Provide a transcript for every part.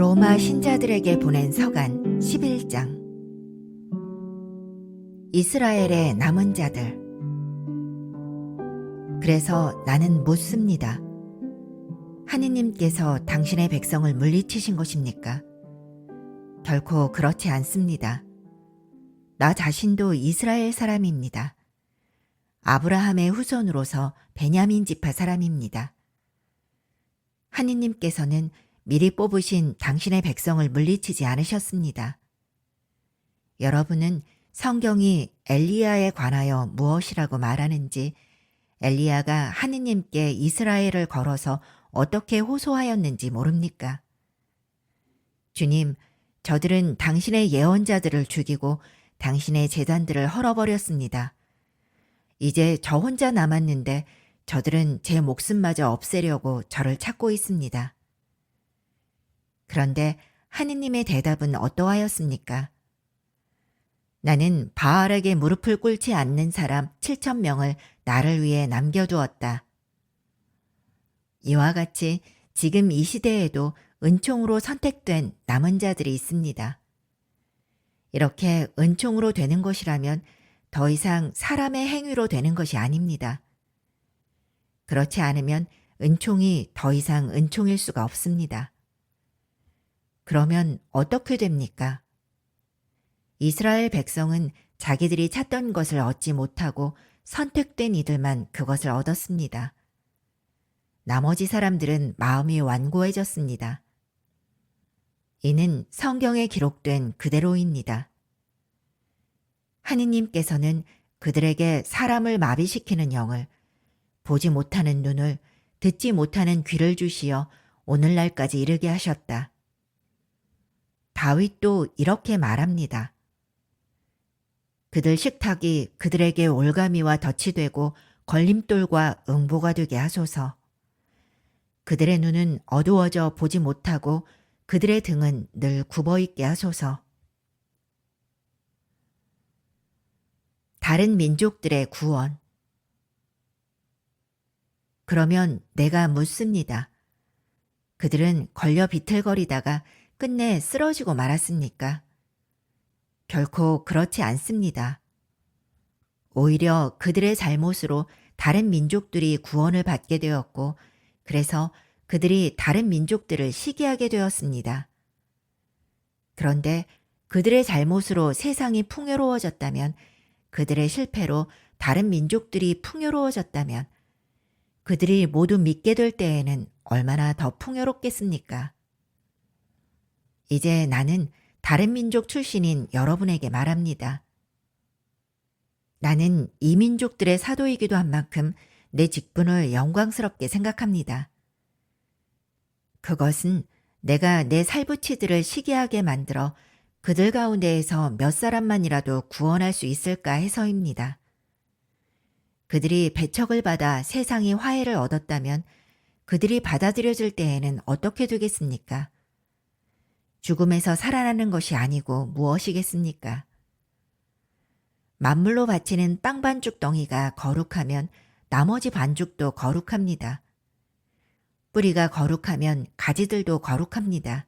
로마 신자들에게 보낸 서간 11장. 이스라엘의 남은 자들. 그래서 나는 묻습니다. 하느님께서 당신의 백성을 물리치신 것입니까? 결코 그렇지 않습니다. 나 자신도 이스라엘 사람입니다. 아브라함의 후손으로서 베냐민 지파 사람입니다. 하느님께서는 미리 뽑으신 당신의 백성을 물리치지 않으셨습니다. 여러분은 성경이 엘리야에 관하여 무엇이라고 말하는지, 엘리야가 하느님께 이스라엘을 걸어서 어떻게 호소하였는지 모릅니까? 주님, 저들은 당신의 예언자들을 죽이고 당신의 제단들을 헐어버렸습니다. 이제 저 혼자 남았는데 저들은 제 목숨마저 없애려고 저를 찾고 있습니다. 그런데 하느님의 대답은 어떠하였습니까? 나는 바알에게 무릎을 꿇지 않는 사람 7,000명을 나를 위해 남겨두었다. 이와 같이 지금 이 시대에도 은총으로 선택된 남은 자들이 있습니다. 이렇게 은총으로 되는 것이라면 더 이상 사람의 행위로 되는 것이 아닙니다. 그렇지 않으면 은총이 더 이상 은총일 수가 없습니다. 그러면 어떻게 됩니까? 이스라엘 백성은 자기들이 찾던 것을 얻지 못하고 선택된 이들만 그것을 얻었습니다. 나머지 사람들은 마음이 완고해졌습니다. 이는 성경에 기록된 그대로입니다. 하느님께서는 그들에게 사람을 마비시키는 영을, 보지 못하는 눈을, 듣지 못하는 귀를 주시어 오늘날까지 이르게 하셨다. 다윗도 이렇게 말합니다. 그들 식탁이 그들에게 올가미와 덫이 되고 걸림돌과 응보가 되게 하소서. 그들의 눈은 어두워져 보지 못하고 그들의 등은 늘 굽어있게 하소서. 다른 민족들의 구원. 그러면 내가 묻습니다. 그들은 걸려 비틀거리다가 끝내 쓰러지고 말았습니까? 결코 그렇지 않습니다. 오히려 그들의 잘못으로 다른 민족들이 구원을 받게 되었고, 그래서 그들이 다른 민족들을 시기하게 되었습니다. 그런데 그들의 잘못으로 세상이 풍요로워졌다면, 그들의 실패로 다른 민족들이 풍요로워졌다면, 그들이 모두 믿게 될 때에는 얼마나 더 풍요롭겠습니까? 이제 나는 다른 민족 출신인 여러분에게 말합니다. 나는 이 민족들의 사도이기도 한 만큼 내 직분을 영광스럽게 생각합니다. 그것은 내가 내 살부치들을 시기하게 만들어 그들 가운데에서 몇 사람만이라도 구원할 수 있을까 해서입니다. 그들이 배척을 받아 세상이 화해를 얻었다면 그들이 받아들여질 때에는 어떻게 되겠습니까? 죽음에서 살아나는 것이 아니고 무엇이겠습니까? 만물로 바치는 빵 반죽 덩이가 거룩하면 나머지 반죽도 거룩합니다. 뿌리가 거룩하면 가지들도 거룩합니다.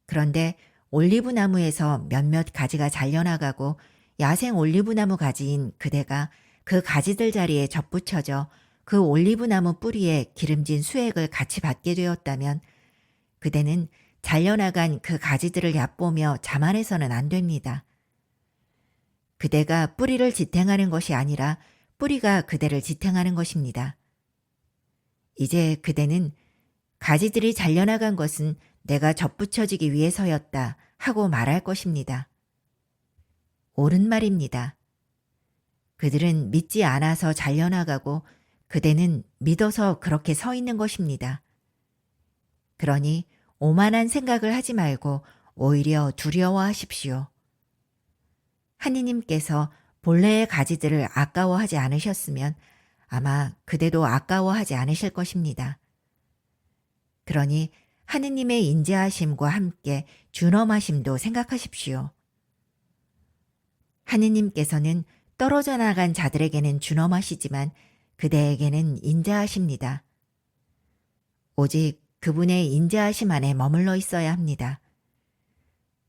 그런데 올리브나무에서 몇몇 가지가 잘려나가고 야생 올리브나무 가지인 그대가 그 가지들 자리에 접붙여져 그 올리브나무 뿌리에 기름진 수액을 같이 받게 되었다면 그대는 잘려나간 그 가지들을 얕보며 자만해서는 안 됩니다. 그대가 뿌리를 지탱하는 것이 아니라 뿌리가 그대를 지탱하는 것입니다. 이제 그대는 가지들이 잘려나간 것은 내가 접붙여지기 위해서였다 하고 말할 것입니다. 옳은 말입니다. 그들은 믿지 않아서 잘려나가고 그대는 믿어서 그렇게 서 있는 것입니다. 그러니 오만한 생각을 하지 말고 오히려 두려워하십시오. 하느님께서 본래의 가지들을 아까워하지 않으셨으면 아마 그대도 아까워하지 않으실 것입니다. 그러니 하느님의 인자하심과 함께 준엄하심도 생각하십시오. 하느님께서는 떨어져 나간 자들에게는 준엄하시지만 그대에게는 인자하십니다. 오직 그분의 인자하심 안에 머물러 있어야 합니다.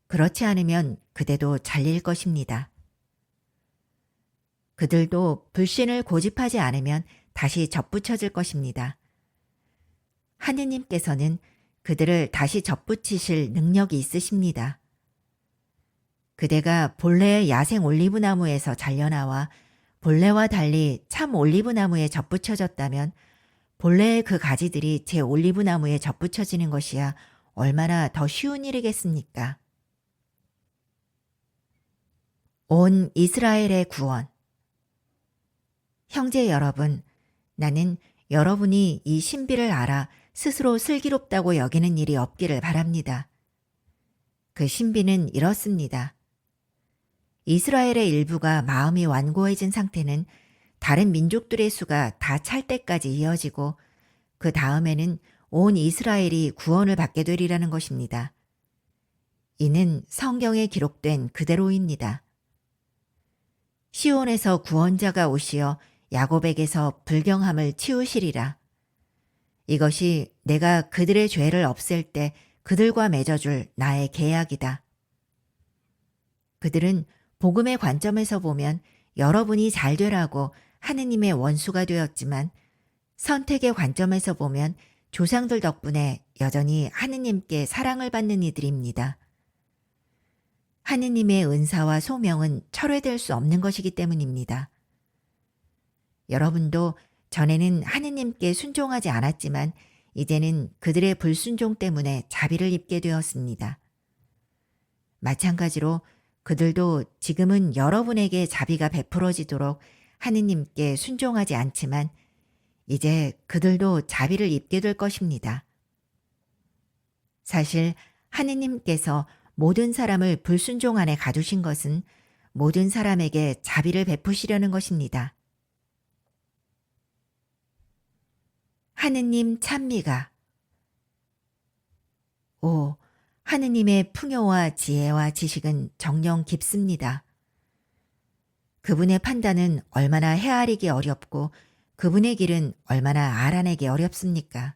그렇지 않으면 그대도 잘릴 것입니다. 그들도 불신을 고집하지 않으면 다시 접붙여질 것입니다. 하느님께서는 그들을 다시 접붙이실 능력이 있으십니다. 그대가 본래의 야생 올리브나무에서 잘려나와 본래와 달리 참 올리브나무에 접붙여졌다면 본래의 그 가지들이 제 올리브나무에 접붙여지는 것이야 얼마나 더 쉬운 일이겠습니까? 온 이스라엘의 구원. 형제 여러분, 나는 여러분이 이 신비를 알아 스스로 슬기롭다고 여기는 일이 없기를 바랍니다. 그 신비는 이렇습니다. 이스라엘의 일부가 마음이 완고해진 상태는 다른 민족들의 수가 다 찰 때까지 이어지고 그 다음에는 온 이스라엘이 구원을 받게 되리라는 것입니다. 이는 성경에 기록된 그대로입니다. 시온에서 구원자가 오시어 야곱에게서 불경함을 치우시리라. 이것이 내가 그들의 죄를 없앨 때 그들과 맺어줄 나의 계약이다. 그들은 복음의 관점에서 보면 여러분이 잘 되라고 하느님의 원수가 되었지만 선택의 관점에서 보면 조상들 덕분에 여전히 하느님께 사랑을 받는 이들입니다. 하느님의 은사와 소명은 철회될 수 없는 것이기 때문입니다. 여러분도 전에는 하느님께 순종하지 않았지만 이제는 그들의 불순종 때문에 자비를 입게 되었습니다. 마찬가지로 그들도 지금은 여러분에게 자비가 베풀어지도록 하느님께 순종하지 않지만 이제 그들도 자비를 입게 될 것입니다. 사실 하느님께서 모든 사람을 불순종 안에 가두신 것은 모든 사람에게 자비를 베푸시려는 것입니다. 하느님 찬미가. 오, 하느님의 풍요와 지혜와 지식은 정녕 깊습니다. 그분의 판단은 얼마나 헤아리기 어렵고 그분의 길은 얼마나 알아내기 어렵습니까?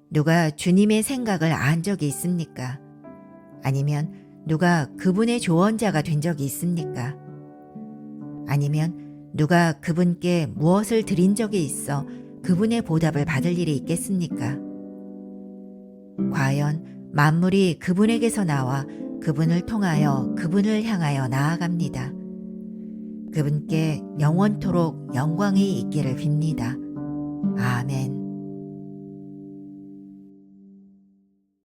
누가 주님의 생각을 안 적이 있습니까? 아니면 누가 그분의 조언자가 된 적이 있습니까? 아니면 누가 그분께 무엇을 드린 적이 있어 그분의 보답을 받을 일이 있겠습니까? 과연 만물이 그분에게서 나와 그분을 통하여 그분을 향하여 나아갑니다. 그분께 영원토록 영광이 있기를 빕니다. 아멘.